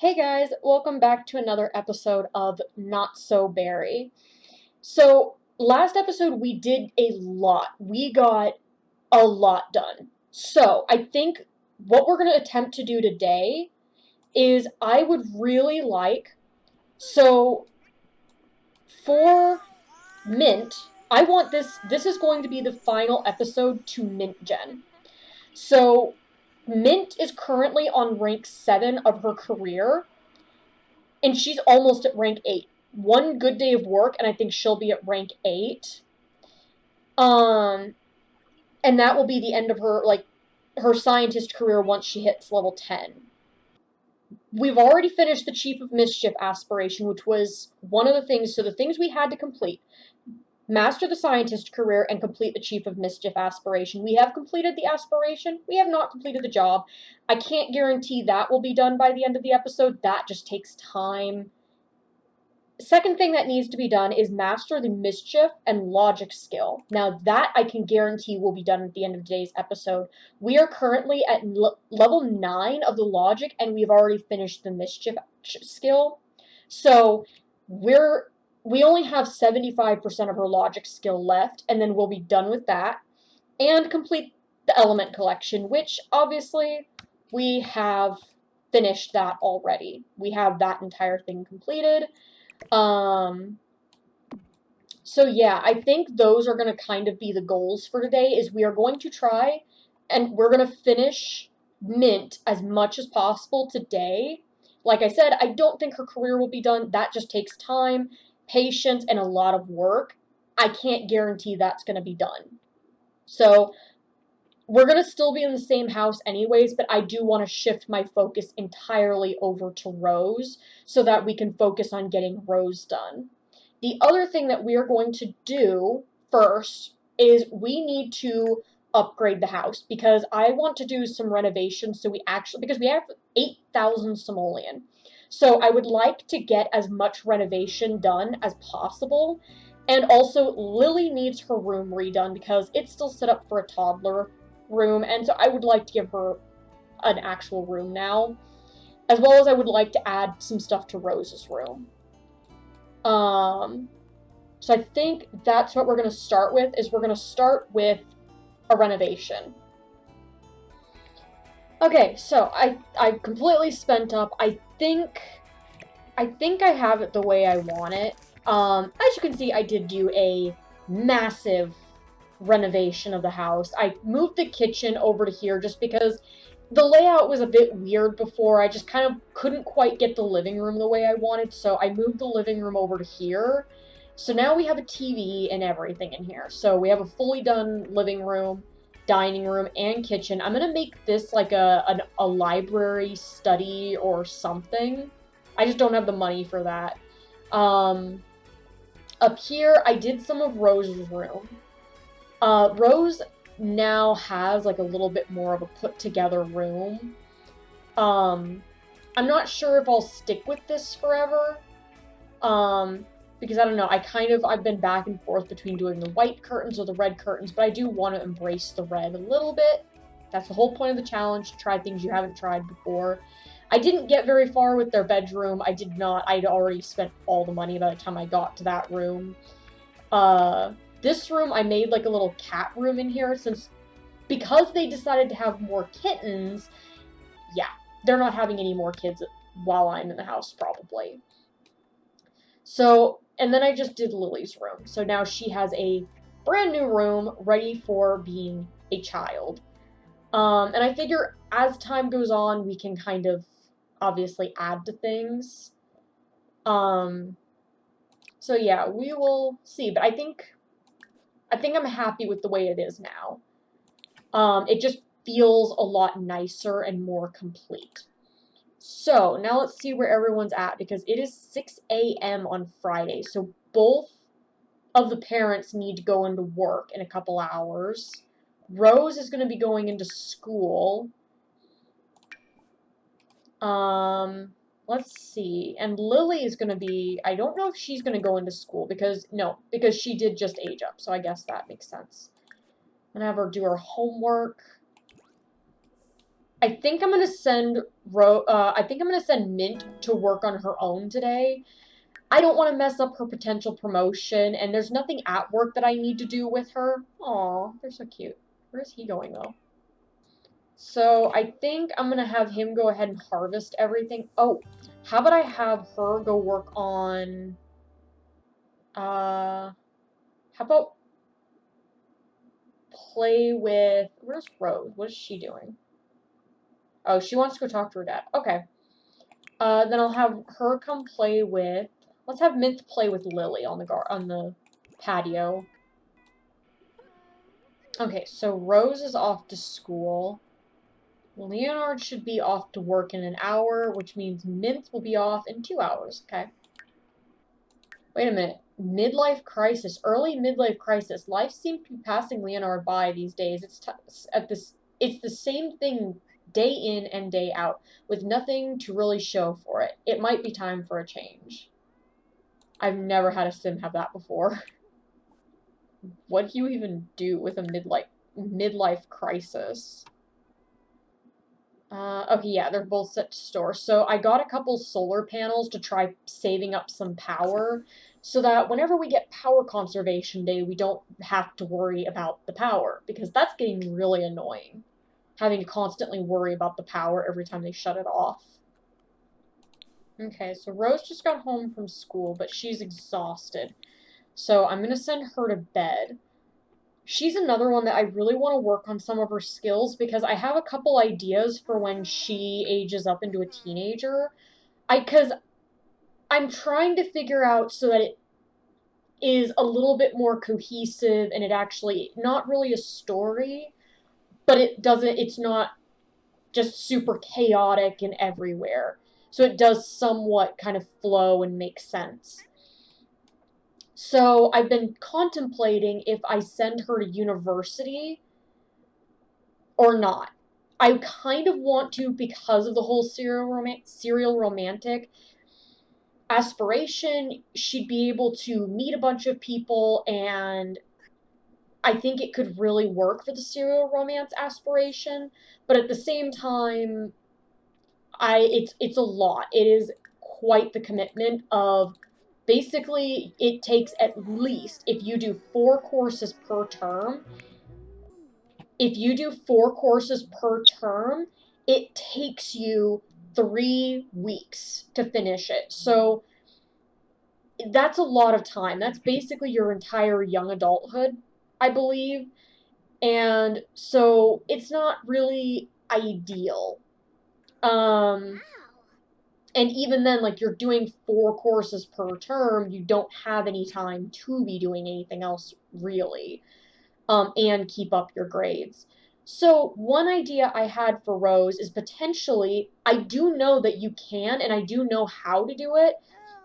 Hey guys, welcome back to another episode of Not So Berry. So, last episode we did a lot. We got a lot done. So, I think what we're going to attempt to do today is I would really like, so for Mint, I want this is going to be the final episode to Mint Gen. So, Mint is currently on rank 7 of her career, and she's almost at rank 8. One good day of work, and I think she'll be at rank 8. Um, and that will be the end of her scientist career once she hits level 10. We've already finished the Chief of Mischief aspiration, which was one of the things. So the things we had to complete: master the scientist career and complete the Chief of Mischief aspiration. We have completed the aspiration. We have not completed the job. I can't guarantee that will be done by the end of the episode. That just takes time. Second thing that needs to be done is master the mischief and logic skill. Now that I can guarantee will be done at the end of today's episode. We are currently at level 9 of the logic, and we've already finished the mischief skill. So we only have 75% of her logic skill left, and then we'll be done with that and complete the element collection, which obviously we have finished that already. We have that entire thing completed. So yeah, I think those are going to kind of be the goals for today, is we are going to try and we're going to finish Mint as much as possible today. Like I said, I don't think her career will be done. That just takes time, patience, and a lot of work. I can't guarantee that's going to be done. So we're going to still be in the same house anyways, but I do want to shift my focus entirely over to Rose so that we can focus on getting Rose done. The other thing that we are going to do first is we need to upgrade the house, because I want to do some renovations because we have 8,000 simoleon. So I would like to get as much renovation done as possible. And also, Lily needs her room redone because it's still set up for a toddler room, and so I would like to give her an actual room now, as well as I would like to add some stuff to Rose's room. So I think that's what we're going to start with, is we're going to start with a renovation. Okay, so I've completely spent up. I think I have it the way I want it. As you can see, I did do a massive renovation of the house. I moved the kitchen over to here just because the layout was a bit weird before. I just kind of couldn't quite get the living room the way I wanted, so I moved the living room over to here. So now we have a TV and everything in here. So we have a fully done living room, dining room, and kitchen. I'm gonna make this like a library study or something. I just don't have the money for that. Up here, I did some of Rose's room. Rose now has like a little bit more of a put together room. I'm not sure if I'll stick with this forever. Because I don't know, I've been back and forth between doing the white curtains or the red curtains, but I do want to embrace the red a little bit. That's the whole point of the challenge, to try things you haven't tried before. I didn't get very far with their bedroom. I'd already spent all the money by the time I got to that room. This room, I made like a little cat room in here, because they decided to have more kittens. Yeah, they're not having any more kids while I'm in the house, probably. So, and then I just did Lily's room. So now she has a brand new room ready for being a child. And I figure as time goes on, we can kind of obviously add to things. So yeah, we will see. But I think I'm happy with the way it is now. It just feels a lot nicer and more complete. So, now let's see where everyone's at, because it is 6 a.m. on Friday, so both of the parents need to go into work in a couple hours. Rose is going to be going into school. Let's see. And Lily is going to be, I don't know if she's going to go into school, because she did just age up, so I guess that makes sense. I'm going to have her do her homework. I think I'm gonna send I think I'm gonna send Mint to work on her own today. I don't want to mess up her potential promotion, and there's nothing at work that I need to do with her. Aw, they're so cute. Where's he going, though? So I think I'm gonna have him go ahead and harvest everything. Oh, how about I have her go work on, how about play with, where's Rose? What is she doing? Oh, she wants to go talk to her dad. Okay. Then I'll have her come play with, let's have Mint play with Lily on the patio. Okay, so Rose is off to school. Leonard should be off to work in an hour, which means Mint will be off in 2 hours. Okay. Wait a minute. Midlife crisis. Early midlife crisis. Life seems to be passing Leonard by these days. It's the same thing day in and day out, with nothing to really show for it. It might be time for a change. I've never had a sim have that before. What do you even do with a midlife crisis? Okay, yeah, they're both set to store. So I got a couple solar panels to try saving up some power so that whenever we get power conservation day, we don't have to worry about the power, because that's getting really annoying, having to constantly worry about the power every time they shut it off. Okay, so Rose just got home from school, but she's exhausted. So I'm going to send her to bed. She's another one that I really want to work on some of her skills, because I have a couple ideas for when she ages up into a teenager. Because I'm trying to figure out so that it is a little bit more cohesive and it actually, not really a story, but it's not just super chaotic and everywhere. So it does somewhat kind of flow and make sense. So I've been contemplating if I send her to university or not. I kind of want to, because of the whole serial romantic aspiration. She'd be able to meet a bunch of people, and I think it could really work for the serial romance aspiration. But at the same time, it's a lot. It is quite the commitment of, basically, it takes at least, if you do 4 courses per term, it takes you 3 weeks to finish it. So that's a lot of time. That's basically your entire young adulthood, I believe. And so it's not really ideal. And even then, like, you're doing 4 courses per term, you don't have any time to be doing anything else, really, and keep up your grades. So one idea I had for Rose is potentially, I do know that you can, and I do know how to do it,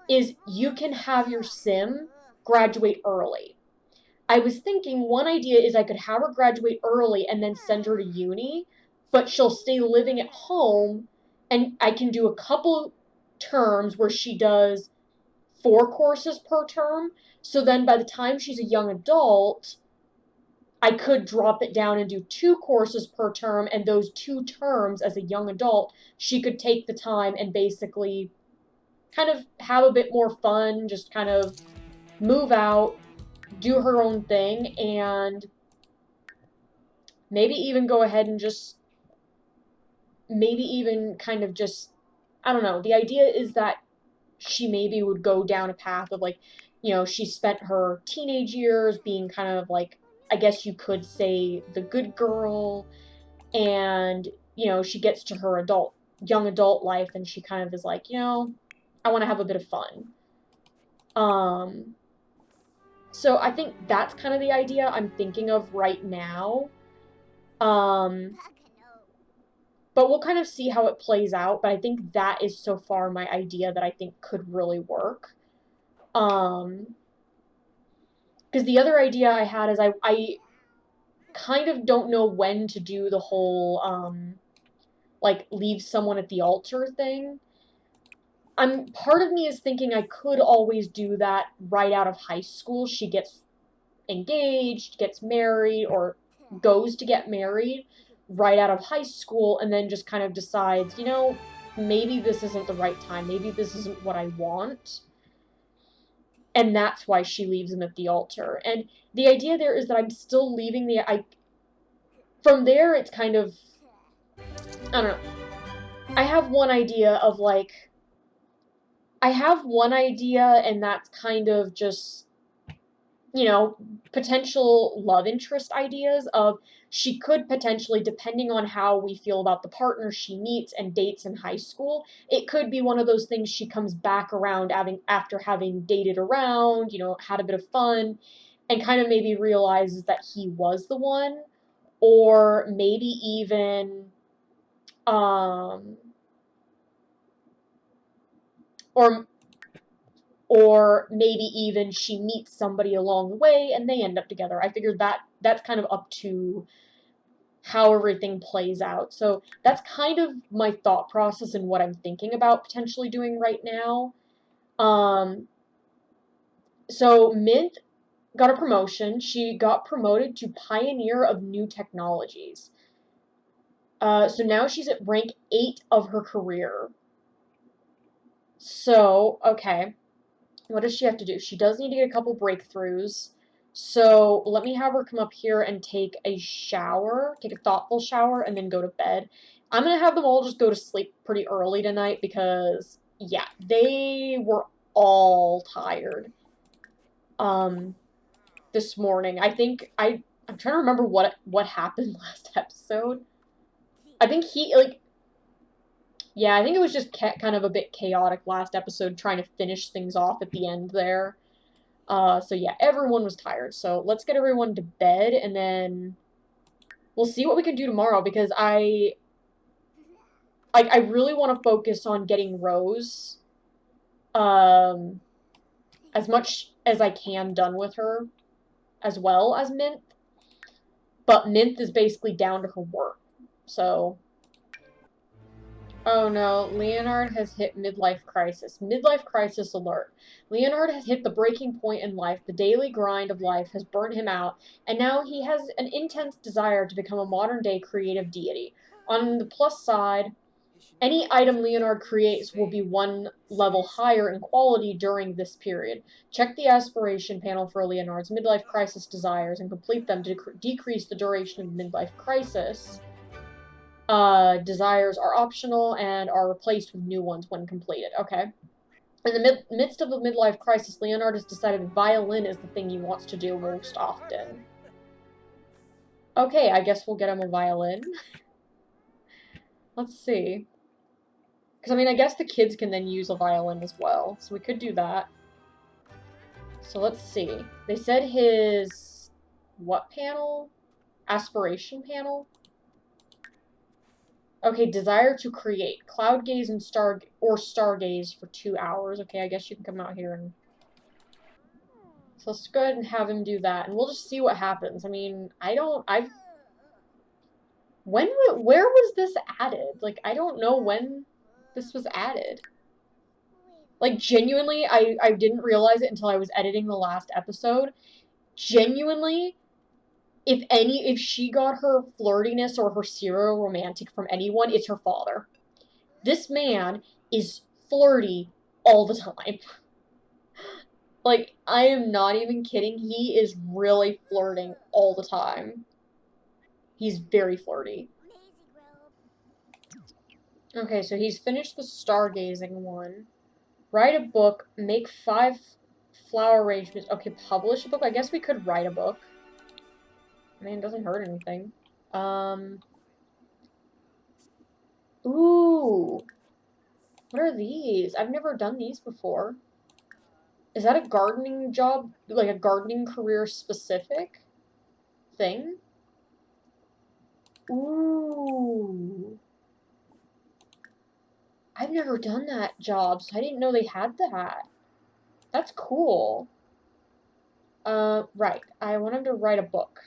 is you can have your sim graduate early. I was thinking one idea is I could have her graduate early and then send her to uni, but she'll stay living at home, and I can do a couple terms where she does 4 courses per term. So then by the time she's a young adult, I could drop it down and do 2 courses per term, and those 2 terms as a young adult, she could take the time and basically kind of have a bit more fun, just kind of move out, do her own thing, and maybe even go ahead and just, maybe even kind of just, I don't know. The idea is that she maybe would go down a path of, like, she spent her teenage years being kind of like, I guess you could say, the good girl, and, she gets to her young adult life, and she kind of is like, I want to have a bit of fun. So I think that's kind of the idea I'm thinking of right now. But we'll kind of see how it plays out. But I think that is so far my idea that I think could really work. Because the other idea I had is I kind of don't know when to do the whole, like, leave someone at the altar thing. Part of me is thinking I could always do that right out of high school. She gets engaged, gets married, or goes to get married. right out of high school and then just kind of decides, you know, maybe this isn't the right time. Maybe this isn't what I want. And that's why she leaves him at the altar. And the idea there is that I'm still leaving from there, it's kind of, I don't know. I have one idea of, like, and that's kind of just, you know, potential love interest ideas of she could potentially, depending on how we feel about the partner she meets and dates in high school, it could be one of those things she comes back around after having dated around, you know, had a bit of fun, and kind of maybe realizes that he was the one, or maybe even, um, or or maybe even she meets somebody along the way and they end up together. I figured that's kind of up to how everything plays out. So that's kind of my thought process and what I'm thinking about potentially doing right now. So Mint got a promotion. She got promoted to Pioneer of New Technologies. So now she's at rank 8 of her career. So, okay. What does she have to do? She does need to get a couple breakthroughs. So let me have her come up here and take a shower, take a thoughtful shower, and then go to bed. I'm going to have them all just go to sleep pretty early tonight because, yeah, they were all tired this morning. I'm trying to remember what happened last episode. I think I think it was just kind of a bit chaotic last episode, trying to finish things off at the end there. So yeah, everyone was tired. So let's get everyone to bed, and then we'll see what we can do tomorrow, because I really want to focus on getting Rose, as much as I can done with her, as well as Mint. But Mint is basically down to her work. So, oh no, Leonard has hit midlife crisis. Midlife crisis alert. Leonard has hit the breaking point in life. The daily grind of life has burnt him out, and now he has an intense desire to become a modern-day creative deity. On the plus side, any item Leonard creates will be one level higher in quality during this period. Check the aspiration panel for Leonard's midlife crisis desires and complete them to decrease the duration of midlife crisis. Desires are optional and are replaced with new ones when completed. Okay. In the midst of a midlife crisis, Leonard has decided that violin is the thing he wants to do most often. Okay, I guess we'll get him a violin. Let's see. Because, I mean, I guess the kids can then use a violin as well, so we could do that. So let's see. They said his... what panel? Aspiration panel? Okay, desire to create. Cloud gaze and stargaze for 2 hours. Okay, I guess you can come out here and... So let's go ahead and have him do that, and we'll just see what happens. I mean, where was this added? Like, I don't know when this was added. Like, genuinely, I didn't realize it until I was editing the last episode. Genuinely, if she got her flirtiness or her serial romantic from anyone, it's her father. This man is flirty all the time. Like, I am not even kidding. He is really flirting all the time. He's very flirty. Okay, so he's finished the stargazing one. Write a book, make 5 flower arrangements. Okay, publish a book. I guess we could write a book. I mean, it doesn't hurt anything. Ooh. What are these? I've never done these before. Is that a gardening job? Like a gardening career specific thing? Ooh. I've never done that job, so I didn't know they had that. That's cool. Right. I want him to write a book.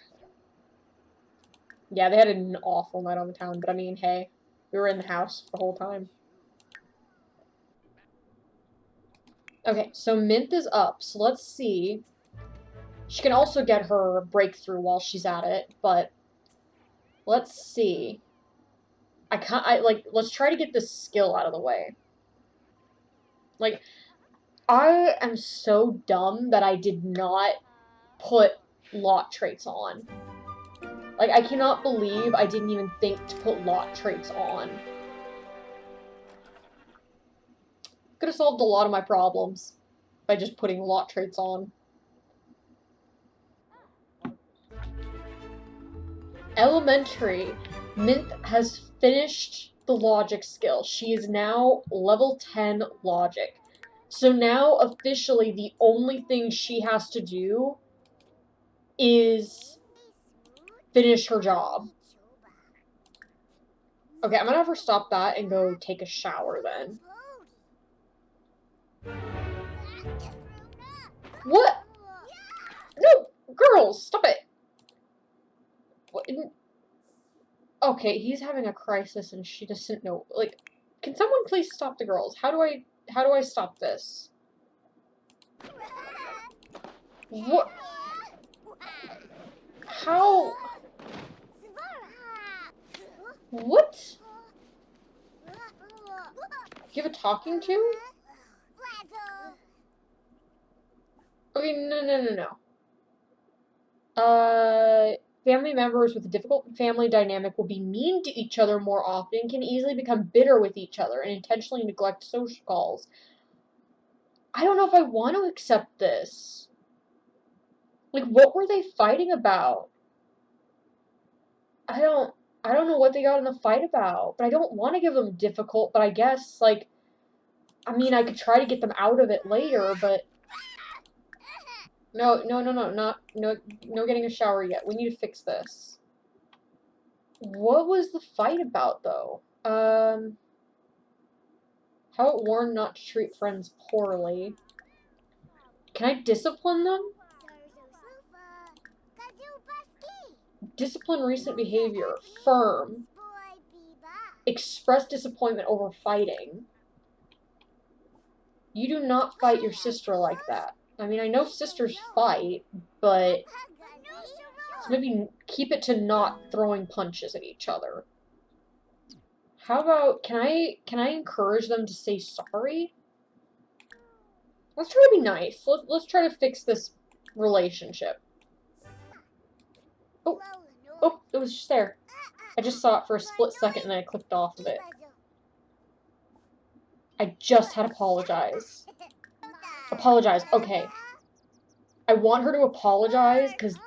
Yeah, they had an awful night on the town, but I mean, hey, we were in the house the whole time. Okay, so Mint is up, so let's see. She can also get her breakthrough while she's at it, but Let's see. Let's try to get this skill out of the way. Like, I am so dumb that I did not put lot traits on. Like, I cannot believe I didn't even think to put lot traits on. Could have solved a lot of my problems by just putting lot traits on. Elementary. Mint has finished the logic skill. She is now level 10 logic. So now, officially, the only thing she has to do is finish her job. Okay, I'm gonna have her stop that and go take a shower then. What? No! Girls, stop it! What? Okay, he's having a crisis and she doesn't know. Like, can someone please stop the girls? How do I stop this? What? How? What? You have a talking to? Okay, no. Family members with a difficult family dynamic will be mean to each other more often and can easily become bitter with each other and intentionally neglect social calls. I don't know if I want to accept this. Like, what were they fighting about? I don't know what they got in the fight about, but I don't want to give them difficult, but I guess, like, I mean, I could try to get them out of it later, but no, getting a shower yet. We need to fix this. What was the fight about, though? How it warned not to treat friends poorly. Can I discipline them? Discipline recent behavior. Firm. Express disappointment over fighting. You do not fight your sister like that. I mean, I know sisters fight, but maybe keep it to not throwing punches at each other. How about, can I encourage them to say sorry? Let's try to be nice. Let's try to fix this relationship. Oh, it was just there. I just saw it for a split second and then I clicked off of it. I just had to apologize. Apologize. Okay. I want her to apologize because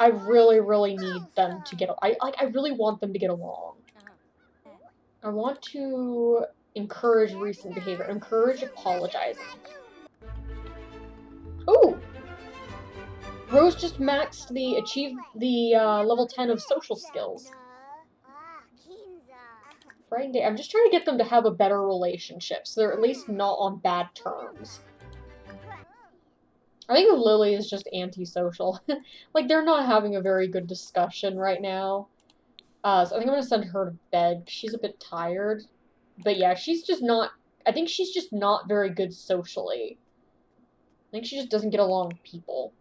I really need them to get. I really want them to get along. I want to encourage recent behavior. Encourage apologizing. Ooh! Rose just maxed achieved the level 10 of social skills. Friday. I'm just trying to get them to have a better relationship, so they're at least not on bad terms. I think Lily is just antisocial. Like, they're not having a very good discussion right now. So I think I'm gonna send her to bed. She's a bit tired. But yeah, she's just not... I think she's just not very good socially. I think she just doesn't get along with people.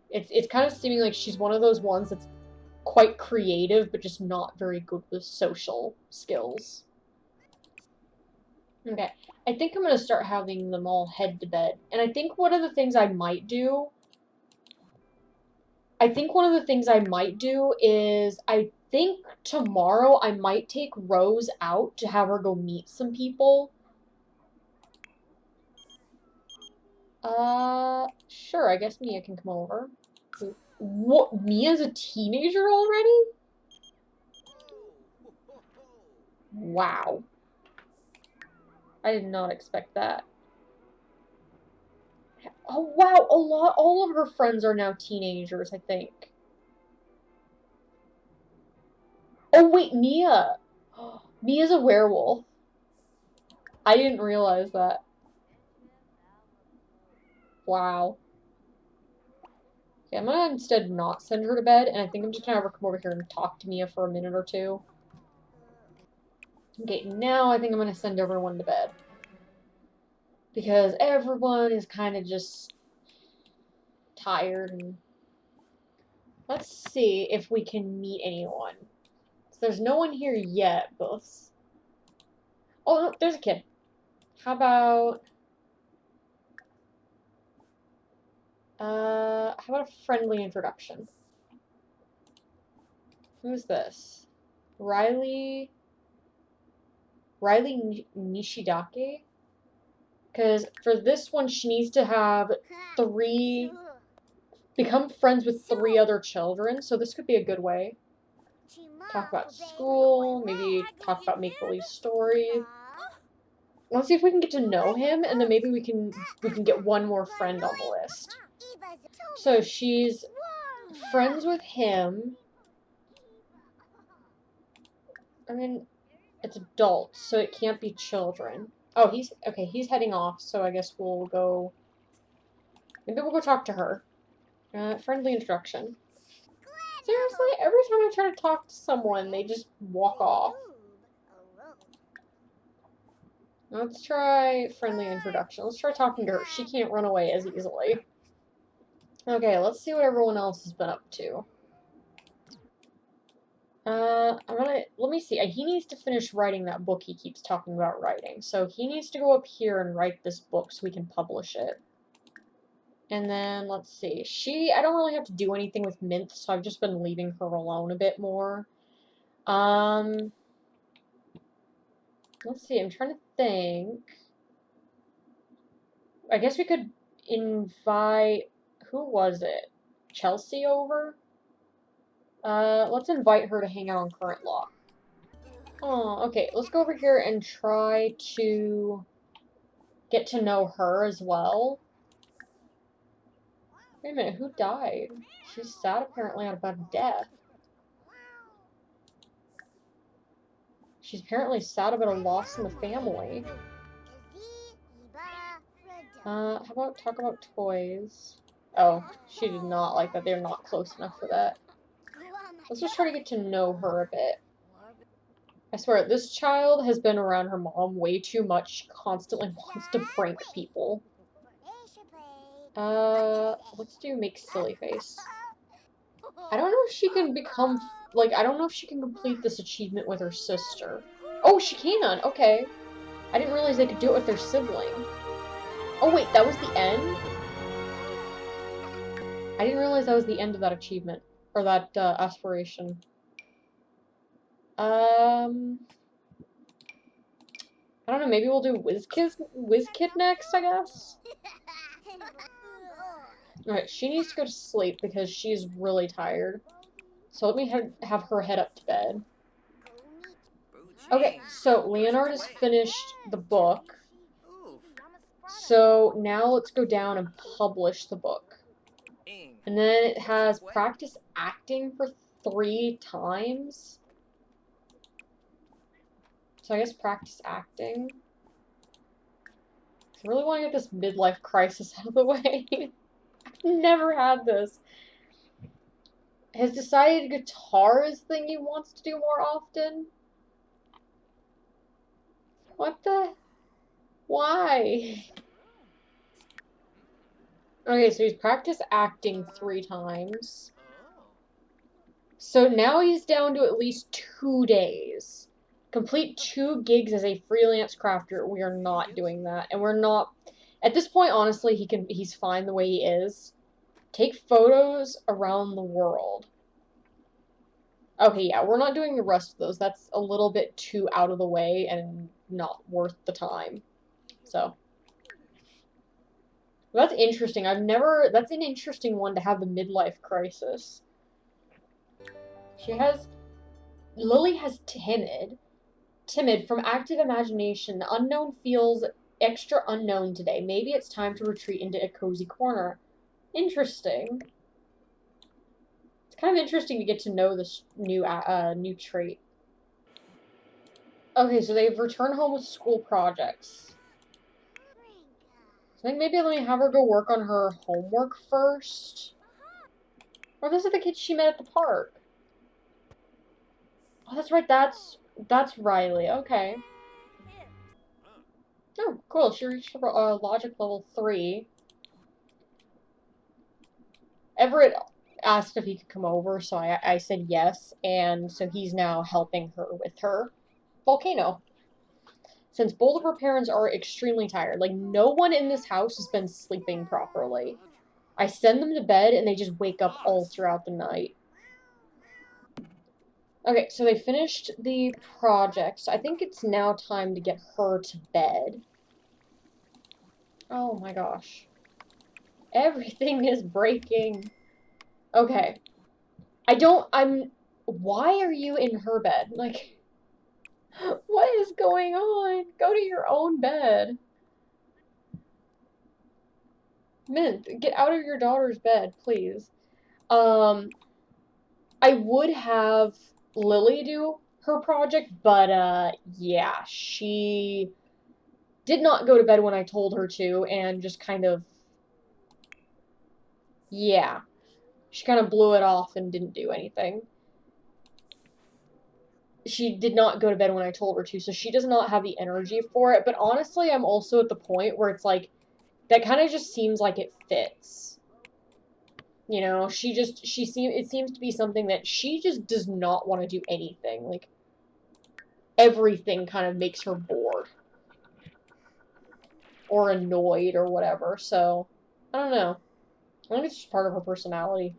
It's kind of seeming like she's one of those ones that's quite creative, but just not very good with social skills. Okay, I think I'm going to start having them all head to bed. And I think one of the things I might do... is, I think tomorrow I might take Rose out to have her go meet some people. Sure, I guess Mia can come over. What? Mia's a teenager already? Wow. I did not expect that. Oh, wow, all of her friends are now teenagers, I think. Oh, wait, Mia! Mia's a werewolf. I didn't realize that. Wow. Okay, I'm gonna instead not send her to bed, and I think I'm just gonna have her come over here and talk to Mia for a minute or two. Okay, now I think I'm gonna send everyone to bed. Because everyone is kind of just tired and... Let's see if we can meet anyone. So there's no one here yet, but let's... Oh, no, there's a kid. How about a friendly introduction? Who's this? Riley Nishidake? Because for this one, she needs to have become friends with 3 other children, so this could be a good way. Talk about school, maybe talk about make-believe stories. Let's see if we can get to know him, and then maybe we can get one more friend on the list. So she's friends with him. I mean, it's adults, so it can't be children. Oh, he's heading off, so I guess we'll go... Maybe we'll go talk to her. Friendly introduction. Seriously, every time I try to talk to someone, they just walk off. Let's try friendly introduction. Let's try talking to her. She can't run away as easily. Okay, let's see what everyone else has been up to. Let me see. He needs to finish writing that book he keeps talking about writing. So he needs to go up here and write this book so we can publish it. And then, let's see. I don't really have to do anything with Mint, so I've just been leaving her alone a bit more. Let's see. I'm trying to think. I guess we could invite... Who was it? Chelsea over? Let's invite her to hang out on Current Law. Oh, okay. Let's go over here and try to get to know her as well. Wait a minute, who died? She's sad apparently about death. She's apparently sad about a loss in the family. How about talk about toys? Oh, she did not like that. They're not close enough for that. Let's just try to get to know her a bit. I swear, this child has been around her mom way too much. She constantly wants to prank people. Let's do make silly face. I don't know if she can become, I don't know if she can complete this achievement with her sister. Oh, she can! Okay. I didn't realize they could do it with their sibling. Oh wait, that was the end? I didn't realize that was the end of that achievement. Or that, aspiration. I don't know, maybe we'll do WizKid next, I guess? Alright, she needs to go to sleep because she's really tired. So let me have her head up to bed. Okay, so Leonard has finished the book. So now let's go down and publish the book. And then it has practice acting for 3 times. So I guess practice acting. I really want to get this midlife crisis out of the way. I've never had this. Has decided guitar is the thing he wants to do more often. What the? Why? Okay, so he's practiced acting 3 times. So now he's down to at least 2 days. Complete 2 gigs as a freelance crafter. We are not doing that. And we're not... At this point, honestly, he's fine the way he is. Take photos around the world. Okay, yeah, we're not doing the rest of those. That's a little bit too out of the way and not worth the time. So... That's interesting. That's an interesting one to have the midlife crisis. Lily has timid. Timid, from active imagination. The unknown feels extra unknown today. Maybe it's time to retreat into a cozy corner. Interesting. It's kind of interesting to get to know this new trait. Okay, so they've returned home with school projects. I think maybe let me have her go work on her homework first. Or those are the kids she met at the park. Oh, that's right, that's Riley, okay. Oh, cool, she reached logic level 3. Everett asked if he could come over, so I said yes, and so he's now helping her with her volcano. Since both of her parents are extremely tired, like, no one in this house has been sleeping properly. I send them to bed, and they just wake up all throughout the night. Okay, so they finished the project, so I think it's now time to get her to bed. Oh my gosh. Everything is breaking. Okay. Why are you in her bed? Like, what is going on? Go to your own bed. Mint, get out of your daughter's bed, please. I would have Lily do her project, but, yeah, she did not go to bed when I told her to, and just kind of, yeah. She kind of blew it off and didn't do anything. She did not go to bed when I told her to, so she does not have the energy for it. But honestly, I'm also at the point where it's like, that kind of just seems like it fits. You know, it seems to be something that she just does not want to do anything. Like, everything kind of makes her bored. Or annoyed or whatever, so, I don't know. I think it's just part of her personality.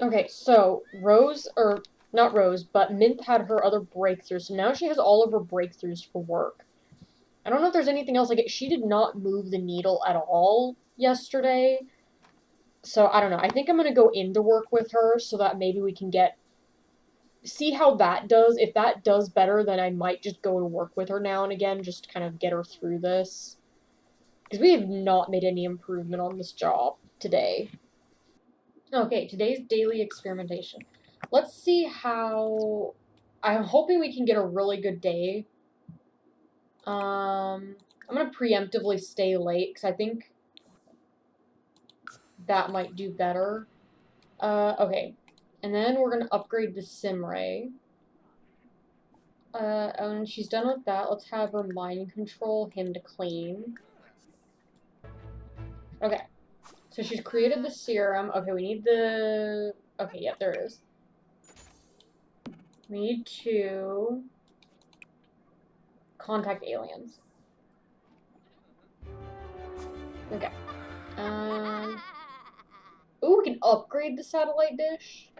Okay, so Rose, or not Rose, but Mint had her other breakthroughs, so now she has all of her breakthroughs for work. I don't know if there's anything else. Like, she did not move the needle at all yesterday, so I don't know. I think I'm gonna go into work with her so that maybe we can see how that does. If that does better, then I might just go to work with her now and again, just to kind of get her through this. Because we have not made any improvement on this job today. Okay, today's daily experimentation. Let's see how... I'm hoping we can get a really good day. I'm going to preemptively stay late, because I think that might do better. Okay. And then we're going to upgrade the Simray. And she's done with that. Let's have her mind control him to clean. Okay. So she's created the serum. Okay, we need the... Okay, yeah, there it is. We need to contact aliens. Okay. Ooh, we can upgrade the satellite dish.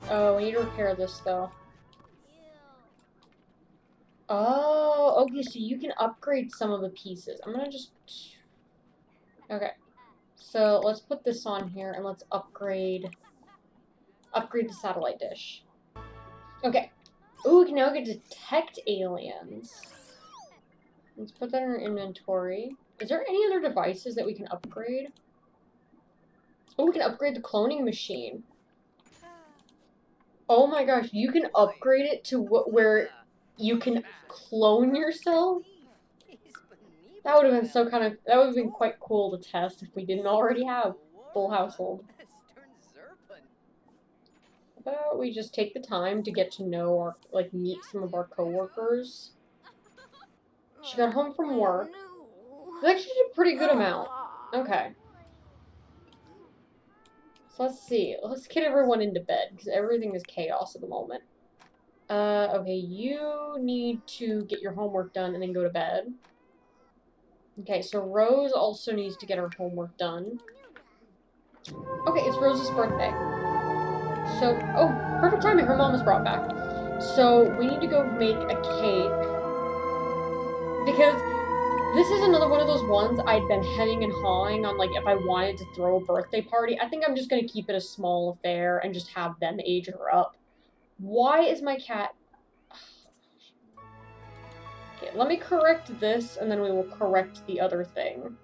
Oh, we need to repair this, though. Oh, okay, so you can upgrade some of the pieces. I'm gonna just... Okay. So, let's put this on here, and let's upgrade the satellite dish. Okay. Ooh, we can now get detect aliens. Let's put that in our inventory. Is there any other devices that we can upgrade? Oh, we can upgrade the cloning machine. Oh my gosh, you can upgrade it to where you can clone yourself? That would have been that would have been quite cool to test if we didn't already have full household. How about we just take the time to get to know meet some of our coworkers. She got home from work. They actually did a pretty good amount. Okay. So let's see. Let's get everyone into bed, because everything is chaos at the moment. Okay, you need to get your homework done and then go to bed. Okay, so Rose also needs to get her homework done. Okay, it's Rose's birthday. So, oh, perfect timing, her mom was brought back. So, we need to go make a cake. Because this is another one of those ones I'd been hemming and hawing on, like, if I wanted to throw a birthday party. I think I'm just gonna keep it a small affair and just have them age her up. Why is my cat... Okay, let me correct this, and then we will correct the other thing.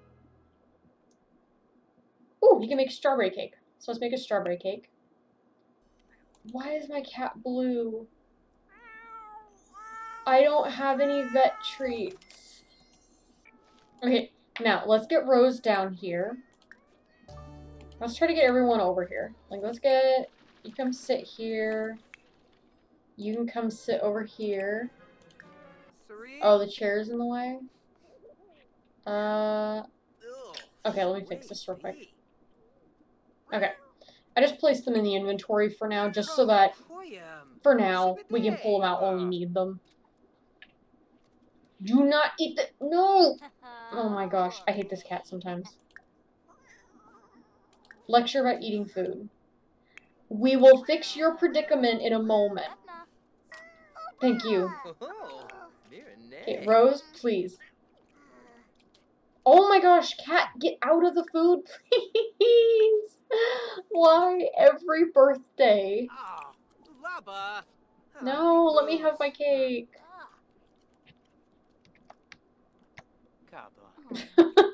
Ooh, you can make strawberry cake. So let's make a strawberry cake. Why is my cat blue? I don't have any vet treats. Okay, now, let's get Rose down here. Let's try to get everyone over here. Like, let's get... You come sit here. You can come sit over here. Oh, the chair's in the way? Okay, let me fix this real quick. Okay. I just placed them in the inventory for now, just so that, for now, we can pull them out when we need them. Do not eat the- No! Oh my gosh, I hate this cat sometimes. Lecture about eating food. We will fix your predicament in a moment. Thank you. Okay, Rose, please. Oh my gosh, cat, get out of the food, please! Why every birthday? No, let me have my cake.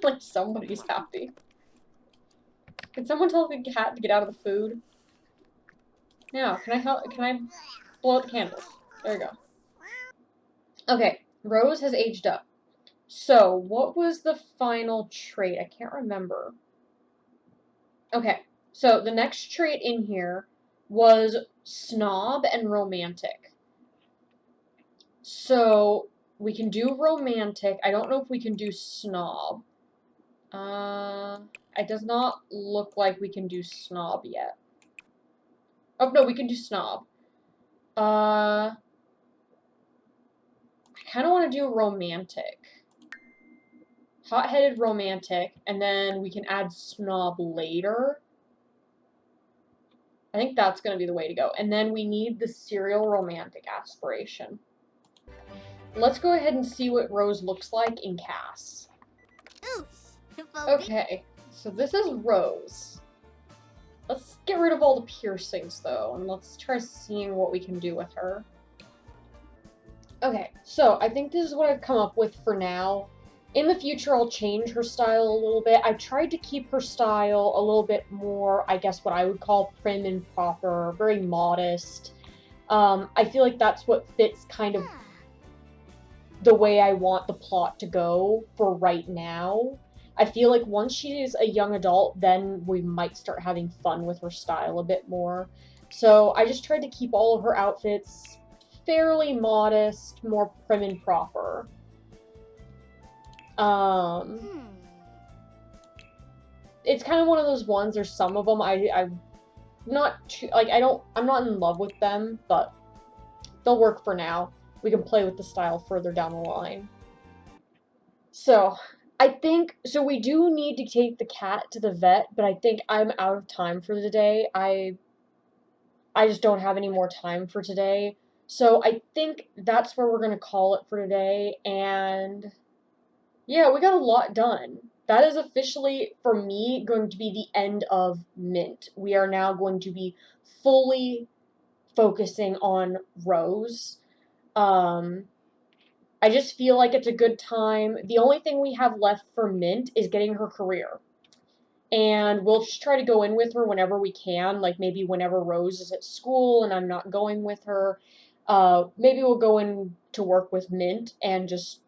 Like somebody's happy. Can someone tell the cat to get out of the food? Now, can I blow out the candles? There we go. Okay, Rose has aged up. So, what was the final trait? I can't remember. Okay, so the next trait in here was snob and romantic. So, we can do romantic. I don't know if we can do snob. It does not look like we can do snob yet. Oh, no, we can do snob. I kind of want to do romantic. Hot-headed romantic, and then we can add snob later. I think that's going to be the way to go. And then we need the serial romantic aspiration. Let's go ahead and see what Rose looks like in Cass. Okay, so this is Rose. Let's get rid of all the piercings, though, and let's try seeing what we can do with her. Okay, so I think this is what I've come up with for now. In the future, I'll change her style a little bit. I tried to keep her style a little bit more, I guess, what I would call prim and proper, very modest. I feel like that's what fits kind of the way I want the plot to go for right now. I feel like once she is a young adult, then we might start having fun with her style a bit more. So I just tried to keep all of her outfits fairly modest, more prim and proper. It's kind of one of those ones, there's some of them I'm not too, like, I'm not in love with them, but they'll work for now. We can play with the style further down the line. So, I think, so we do need to take the cat to the vet, but I think I'm out of time for today. I just don't have any more time for today. So I think that's where we're going to call it for today, and yeah, we got a lot done. That is officially, for me, going to be the end of Mint. We are now going to be fully focusing on Rose. I just feel like it's a good time. The only thing we have left for Mint is getting her career. And we'll just try to go in with her whenever we can, like maybe whenever Rose is at school and I'm not going with her. Maybe we'll go in to work with Mint and just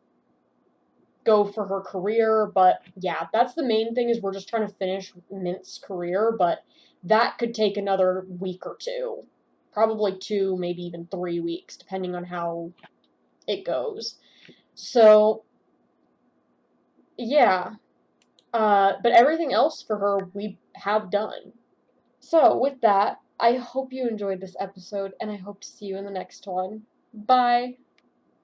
go for her career, but yeah, that's the main thing, is we're just trying to finish Mint's career, but that could take another week or two. Probably 2, maybe even 3 weeks, depending on how it goes. So, yeah. But everything else for her, we have done. So, with that, I hope you enjoyed this episode, and I hope to see you in the next one. Bye!